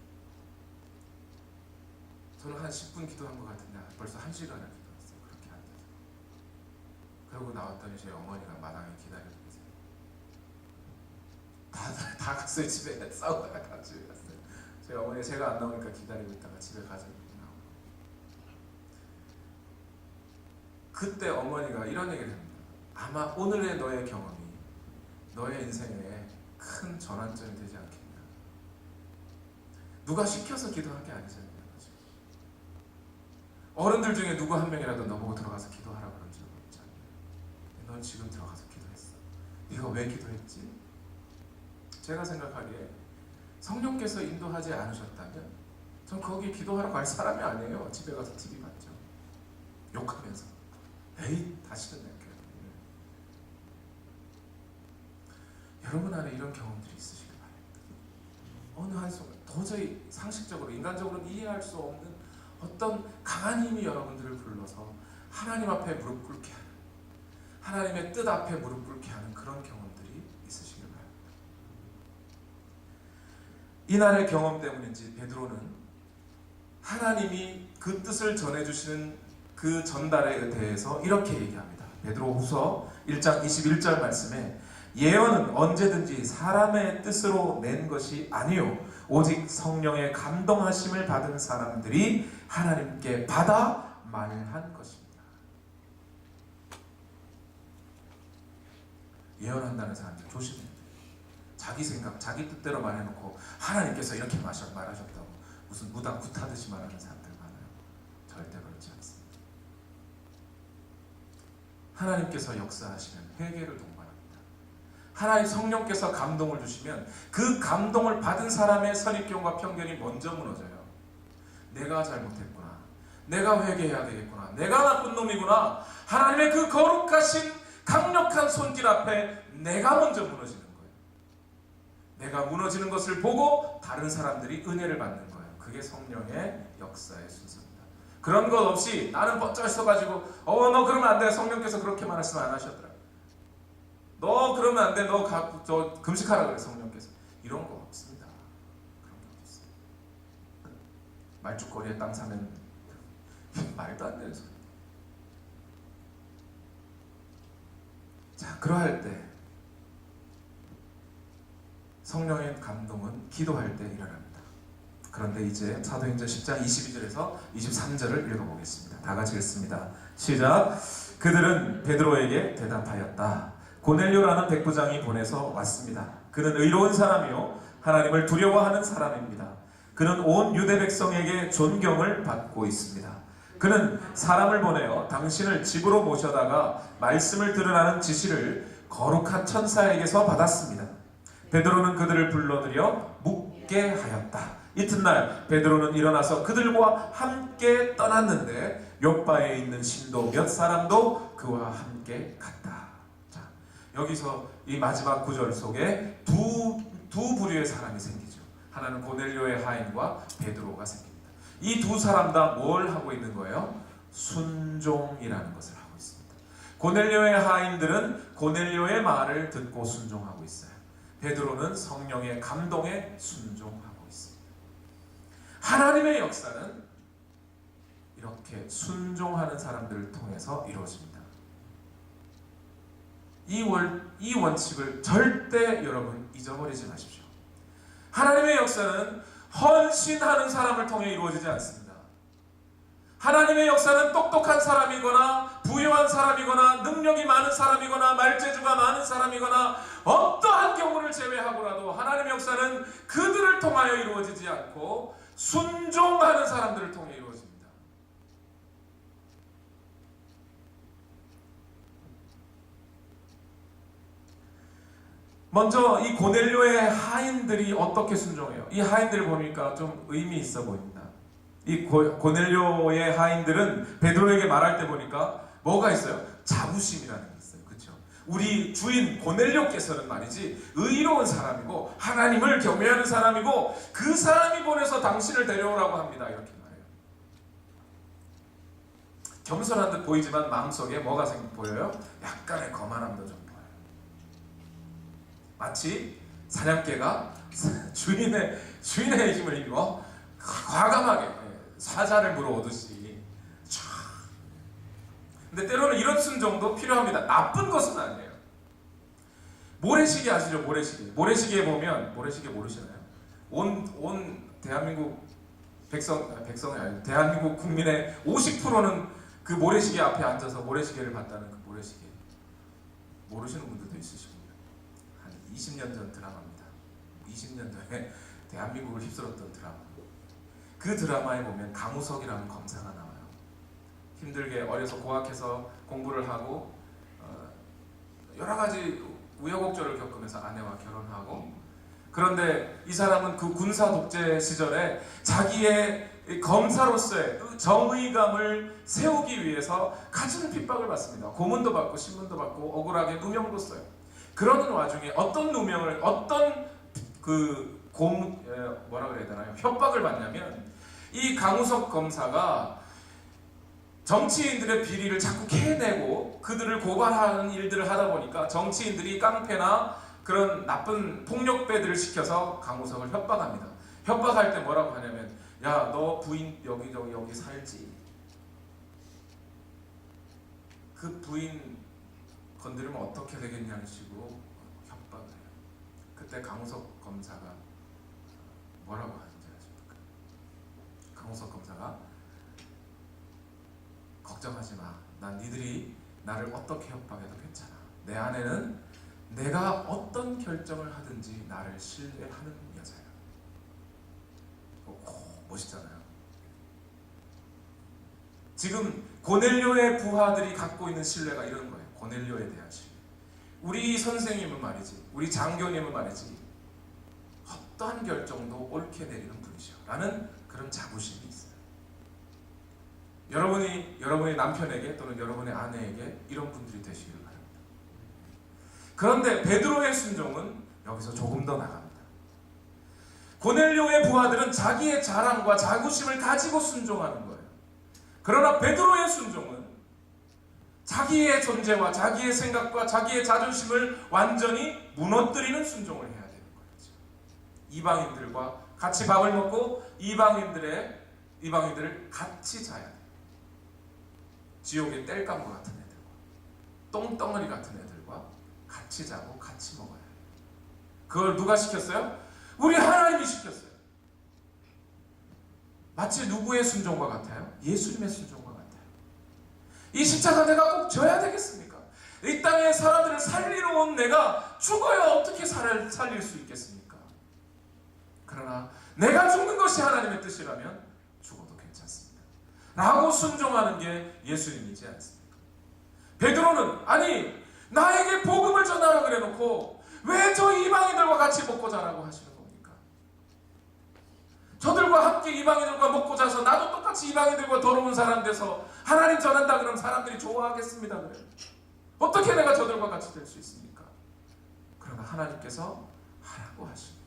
Speaker 1: 저는 한 10분 기도한 것 같은데 벌써 1시간을 기도했어요. 그렇게 앉아서. 그러고 나왔더니 저희 어머니가 마당에 기다리고 계세요. 다 갔어요. 집에 싸우다가 다 집에 갔어요. 저희 어머니가 제가 안 나오니까 기다리고 있다가 집에 가서 나오고. 그때 어머니가 이런 얘기를 합니다. 아마 오늘의 너의 경험이 너의 인생에 큰 전환점이 되지 않겠냐. 누가 시켜서 기도한 게 아니잖아요. 어른들 중에 누구 한 명이라도 너보고 들어가서 기도하라 그런 적 없잖아요. 넌 지금 들어가서 기도했어. 네가 왜 기도했지? 제가 생각하기에 성령께서 인도하지 않으셨다면 전 거기 기도하러 갈 사람이 아니에요. 집에 가서 TV 봤죠. 욕하면서 에이 다시는 내 교회. 여러분 안에 이런 경험들이 있으시길 바랍니다. 어느 한순간 도저히 상식적으로 인간적으로는 이해할 수 없는 어떤 강한 힘이 여러분들을 불러서 하나님 앞에 무릎 꿇게 하는, 하나님의 뜻 앞에 무릎 꿇게 하는 그런 경험들이 있으시길 바랍니다. 이날의 경험 때문인지 베드로는 하나님이 그 뜻을 전해주시는 그 전달에 대해서 이렇게 얘기합니다. 베드로후서 1장 21절 말씀에 예언은 언제든지 사람의 뜻으로 낸 것이 아니요 오직 성령의 감동하심을 받은 사람들이 하나님께 받아 말한 것입니다. 예언한다는 사람들 조심해야 돼요. 자기 생각, 자기 뜻대로 말해놓고 하나님께서 이렇게 말하셨다고 무슨 무당 굿하듯이 말하는 사람들 많아요. 절대 그렇지 않습니다. 하나님께서 역사하시면 회개를 동반합니다. 하나님 성령께서 감동을 주시면 그 감동을 받은 사람의 선입견과 편견이 먼저 무너져요. 내가 잘못했구나. 내가 회개해야 되겠구나. 내가 나쁜 놈이구나. 하나님의 그 거룩하신 강력한 손길 앞에 내가 먼저 무너지는 거예요. 내가 무너지는 것을 보고 다른 사람들이 은혜를 받는 거예요. 그게 성령의 역사의 순서입니다. 그런 것 없이 나는 뻗져 있어가지고 너 그러면 안 돼. 성령께서 그렇게 말씀 안 하셨더라. 너 그러면 안 돼. 너 금식하라 그래 성령께서. 이런 거 없습니다. 그런 게 없어요. 말죽거리에 땅 사면 말도 안 되는 소리. 자, 그러할 때 성령의 감동은 기도할 때 일어납니다. 그런데 이제 사도행전 10장 22절에서 23절을 읽어보겠습니다. 다 같이 읽습니다. 시작. 그들은 베드로에게 대답하였다. 고넬료라는 백부장이 보내서 왔습니다. 그는 의로운 사람이요 하나님을 두려워하는 사람입니다. 그는 온 유대 백성에게 존경을 받고 있습니다. 그는 사람을 보내어 당신을 집으로 모셔다가 말씀을 들으라는 지시를 거룩한 천사에게서 받았습니다. 베드로는 그들을 불러들여 묻게 하였다. 이튿날 베드로는 일어나서 그들과 함께 떠났는데 욥바에 있는 신도 몇 사람도 그와 함께 갔다. 자, 여기서 이 마지막 구절 속에 두 부류의 사람이 생기죠. 하나는 고넬료의 하인과 베드로가 생깁니다. 이 두 사람 다 뭘 하고 있는 거예요? 순종이라는 것을 하고 있습니다. 고넬료의 하인들은 고넬료의 말을 듣고 순종하고 있어요. 베드로는 성령의 감동에 순종하고 있습니다. 하나님의 역사는 이렇게 순종하는 사람들을 통해서 이루어집니다. 이 원칙을 절대 여러분 잊어버리지 마십시오. 하나님의 역사는 헌신하는 사람을 통해 이루어지지 않습니다. 하나님의 역사는 똑똑한 사람이거나 부유한 사람이거나 능력이 많은 사람이거나 말재주가 많은 사람이거나 어떠한 경우를 제외하고라도 하나님의 역사는 그들을 통하여 이루어지지 않고 순종하는 사람들을 통해 이루어집니다. 먼저 이 고넬료의 하인들이 어떻게 순종해요? 이 하인들을 보니까 좀 의미 있어 보입니다. 이 고넬료의 하인들은 베드로에게 말할 때 보니까 뭐가 있어요? 자부심이라는 게 있어요. 그렇죠? 우리 주인 고넬료께서는 말이지 의로운 사람이고 하나님을 경외하는 사람이고 그 사람이 보내서 당신을 데려오라고 합니다. 이렇게 말해요. 겸손한 듯 보이지만 마음속에 뭐가 보여요? 약간의 거만함도 좀 보여요. 마치 사냥개가 주인의 힘을 입어 과감하게 사자를 물어오듯이. 근데 때로는 이런 순종도 필요합니다. 나쁜 것은 아니에요. 모래시계 아시죠? 모래시계에 보면, 모래시계 모르시나요? 온 대한민국 백성이 아니고 대한민국 국민의 50%는 그 모래시계 앞에 앉아서 모래시계를 봤다는 그 모래시계. 모르시는 분들도 있으시고. 한 20년 전 드라마입니다. 20년 전에 대한민국을 휩쓸었던 드라마. 그 드라마에 보면 강우석이라는 검사가 나와요. 힘들게 어려서 고학해서 공부를 하고 여러 가지 우여곡절을 겪으면서 아내와 결혼하고, 그런데 이 사람은 그 군사 독재 시절에 자기의 검사로서의 정의감을 세우기 위해서 가진 핍박을 받습니다. 고문도 받고 신문도 받고 억울하게 누명도 써요. 그러는 와중에 어떤 누명을, 어떤 뭐라 그래야 되나요? 협박을 받냐면, 이 강우석 검사가 정치인들의 비리를 자꾸 캐내고 그들을 고발하는 일들을 하다 보니까 정치인들이 깡패나 그런 나쁜 폭력배들을 시켜서 강우석을 협박합니다. 협박할 때 뭐라고 하냐면, 야, 너 부인 여기 살지? 그 부인 건드리면 어떻게 되겠냐는 식으로 협박을 해요. 그때 강우석 검사가 뭐라고 하는지 아십니까? 강우석 검사가 걱정하지 마. 난 니들이 나를 어떻게 협박해도 괜찮아. 내 아내는 내가 어떤 결정을 하든지 나를 신뢰하는 여자야. 멋있잖아요. 지금 고넬료의 부하들이 갖고 있는 신뢰가 이런 거예요. 고넬료에 대한 신뢰. 우리 선생님은 말이지, 우리 장교님은 말이지, 어떠한 결정도 옳게 내리는 분이죠 라는 그런 자부심이 있어요. 여러분의 남편에게 또는 여러분의 아내에게 이런 분들이 되시기를 바랍니다. 그런데 베드로의 순종은 여기서 조금 더 나갑니다. 고넬료의 부하들은 자기의 자랑과 자부심을 가지고 순종하는 거예요. 그러나 베드로의 순종은 자기의 존재와 자기의 생각과 자기의 자존심을 완전히 무너뜨리는 순종을 해야 되는 거죠. 이방인들과 같이 밥을 먹고 이방인들을 같이 자야 돼요. 지옥의 땔감과 같은 애들과 똥덩어리 같은 애들과 같이 자고 같이 먹어야 해요. 그걸 누가 시켰어요? 우리 하나님이 시켰어요. 마치 누구의 순종과 같아요? 예수님의 순종과 같아요. 이 십자가 내가 꼭 져야 되겠습니까? 이 땅에 사람들을 살리러 온 내가 죽어야 어떻게 살릴 수 있겠습니까? 그러나 내가 죽는 것이 하나님의 뜻이라면 죽어도 괜찮습니다 라고 순종하는 게 예수님이지 않습니까? 베드로는 아니 나에게 복음을 전하라 그래 놓고 왜 저 이방인들과 같이 먹고 자라고 하시는 겁니까? 저들과 함께 이방인들과 먹고 자서 나도 똑같이 이방인들과 더러운 사람 돼서 하나님 전한다 그러면 사람들이 좋아하겠습니다. 그래. 어떻게 내가 저들과 같이 될 수 있습니까? 그러나 하나님께서 하라고 하겠습니다.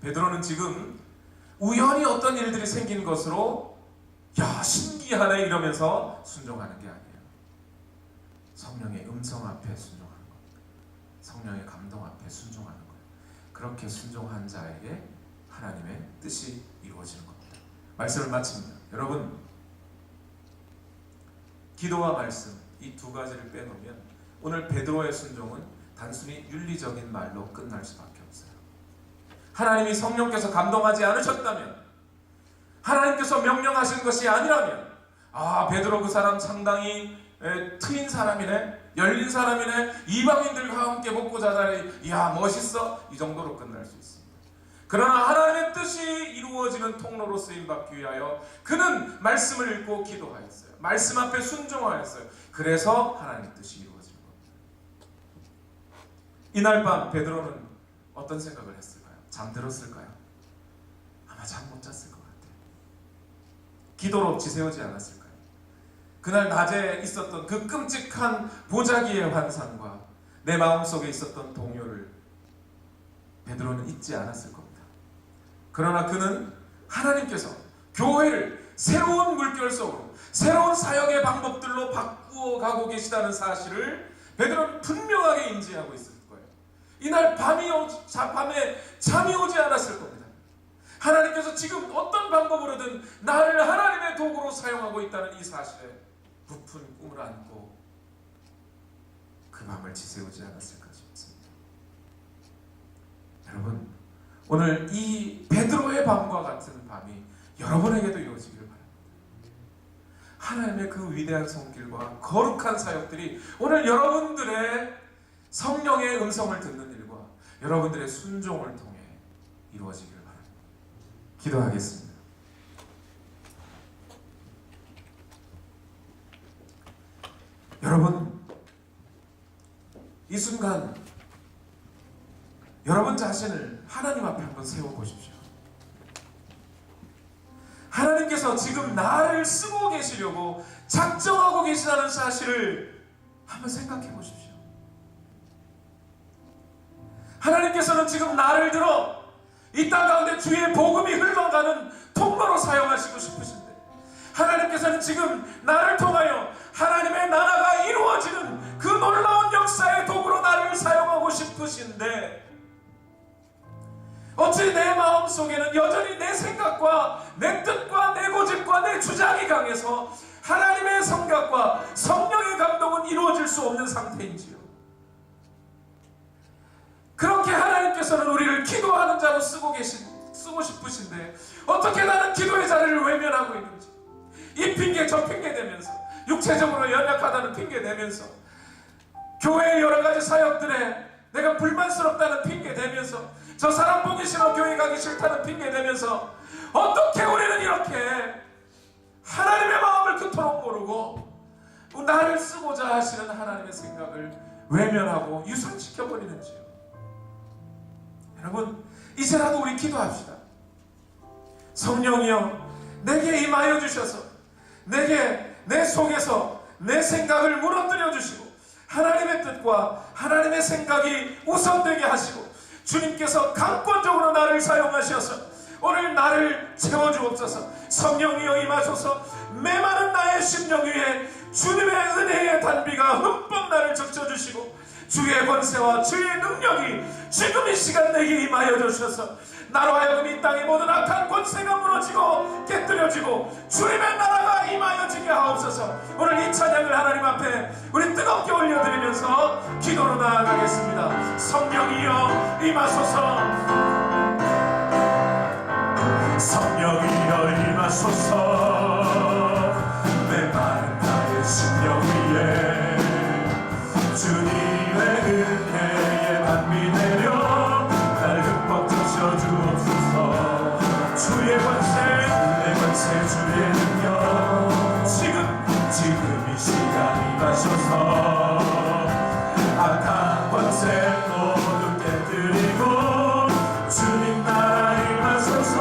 Speaker 1: 베드로는 지금 우연히 어떤 일들이 생긴 것으로 야 신기하네 이러면서 순종하는 게 아니에요. 성령의 음성 앞에 순종하는 겁니다. 성령의 감동 앞에 순종하는 거예요. 그렇게 순종한 자에게 하나님의 뜻이 이루어지는 겁니다. 말씀을 마칩니다. 여러분, 기도와 말씀 이 두 가지를 빼놓으면 오늘 베드로의 순종은 단순히 윤리적인 말로 끝날 수밖에 없어요. 하나님이 성령께서 감동하지 않으셨다면, 하나님께서 명령하신 것이 아니라면, 베드로 그 사람 상당히 트인 사람이네, 열린 사람이네, 이방인들과 함께 먹고 자자니 이야 멋있어, 이 정도로 끝날 수 있습니다. 그러나 하나님의 뜻이 이루어지는 통로로 쓰임받기 위하여 그는 말씀을 읽고 기도하였어요. 말씀 앞에 순종하였어요. 그래서 하나님의 뜻이 이루어지는 겁니다. 이날 밤 베드로는 어떤 생각을 했을까요? 잠들었을까요? 아마 잠 못 잤을 것 같아요. 기도로 지새우지 않았을까요? 그날 낮에 있었던 그 끔찍한 보자기의 환상과 내 마음속에 있었던 동요를 베드로는 잊지 않았을 겁니다. 그러나 그는 하나님께서 교회를 새로운 물결 속으로, 새로운 사역의 방법들로 바꾸어 가고 계시다는 사실을 베드로는 분명하게 인지하고 있을 거예요. 이날 밤에 잠이 오지 않았을 겁니다. 하나님께서 지금 어떤 방법으로든 나를 하나님의 도구로 사용하고 있다는 이 사실에 부푼 꿈을 안고 그 밤을 지새우지 않았을까 싶습니다. 여러분, 오늘 이 베드로의 밤과 같은 밤이 여러분에게도 이루어지기를 바랍니다. 하나님의 그 위대한 손길과 거룩한 사역들이 오늘 여러분들의 성령의 음성을 듣는 일과 여러분들의 순종을 통해 이루어지기를 바랍니다. 기도하겠습니다. 여러분, 이 순간 여러분 자신을 하나님 앞에 한번 세워보십시오. 하나님께서 지금 나를 쓰고 계시려고 작정하고 계시다는 사실을 한번 생각해 보십시오. 하나님께서는 지금 나를 들어 이 땅 가운데 주의 복음이 흘러가는 통로로 사용하시고 싶으신데, 하나님께서는 지금 나를 통하여 하나님의 나라가 이루어지는 그 놀라운 역사의 도구로 나를 사용하고 싶으신데, 어찌 내 마음속에는 여전히 내 생각과 내 뜻과 내 고집과 내 주장이 강해서 하나님의 생각과 성령의 감동은 이루어질 수 없는 상태인지요? 그렇게 하나님께서는 우리를 기도하는 자로 쓰고 싶으신데 어떻게 나는 기도의 자리를 외면하고 있는지, 이 핑계 저 핑계 대면서, 육체적으로 연약하다는 핑계 대면서, 교회의 여러 가지 사역들에 내가 불만스럽다는 핑계 대면서, 저 사람 보기 싫어 교회 가기 싫다는 핑계 대면서, 어떻게 우리는 이렇게 하나님의 마음을 그토록 모르고 나를 쓰고자 하시는 하나님의 생각을 외면하고 유산시켜버리는지요? 여러분, 이제라도 우리 기도합시다. 성령이여, 내게 임하여 주셔서 내게 내 속에서 내 생각을 무너뜨려 주시고 하나님의 뜻과 하나님의 생각이 우선되게 하시고 주님께서 강권적으로 나를 사용하셔서 오늘 나를 채워주옵소서. 성령이여 임하소서. 메마른 나의 심령 위에 주님의 은혜의 단비가 흠뻑 나를 적셔주시고 주의 권세와 주의 능력이 지금 이 시간 내게 임하여 주셔서 나로 하여금 이 땅의 모든 악한 권세가 무너지고 깨뜨려지고 주님의 나라가 임하여지게 하옵소서. 오늘 이 찬양을 하나님 앞에 우리 뜨겁게 올려드리면서 기도로 나아가겠습니다. 성령이여 임하소서. 성령이여 임하소서. 메마른 나의 심령 위에 주님의 은혜의 단비 내려 날 흠뻑 적셔주옵소서. 주의 권세, 내 권세, 주의 능력 지금 이 시간 임하셔서 악한 권세 모두 깨뜨리고 주님 나라 임하소서.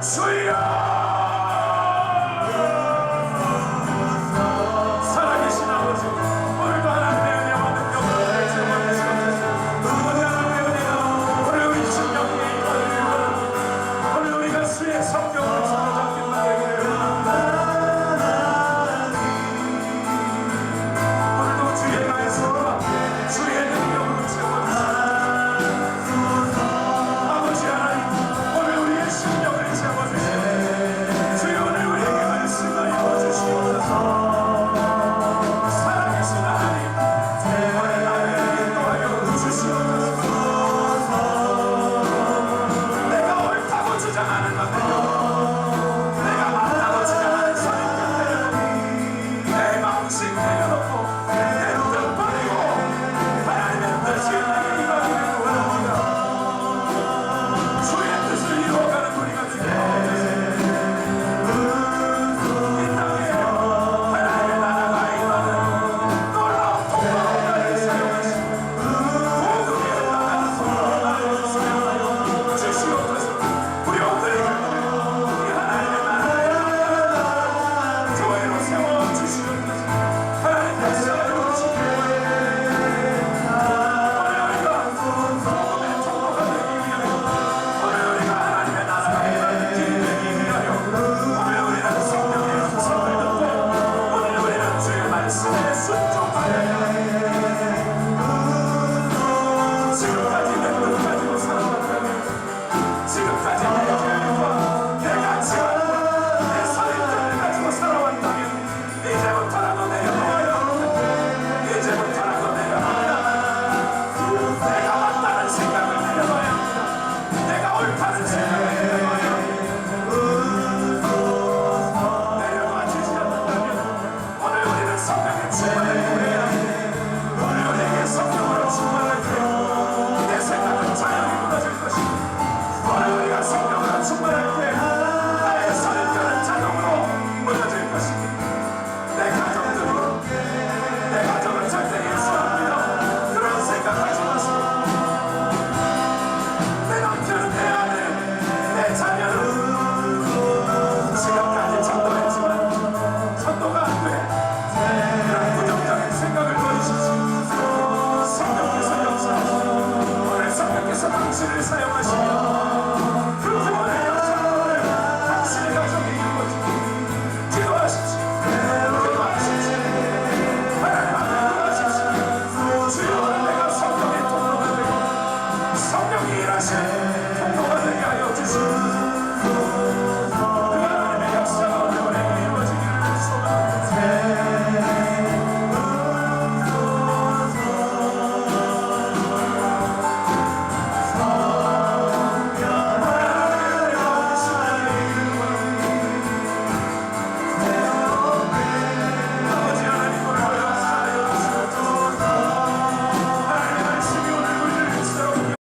Speaker 1: 주여 살아계신 아버지 오늘도 하나님의 은혜와 능력으로 제공해 주옵소서. 아버지 하나님의 은혜가 오늘 우리 심령 위에 임하기를 원합니다. 오늘 우리가 주의 성경을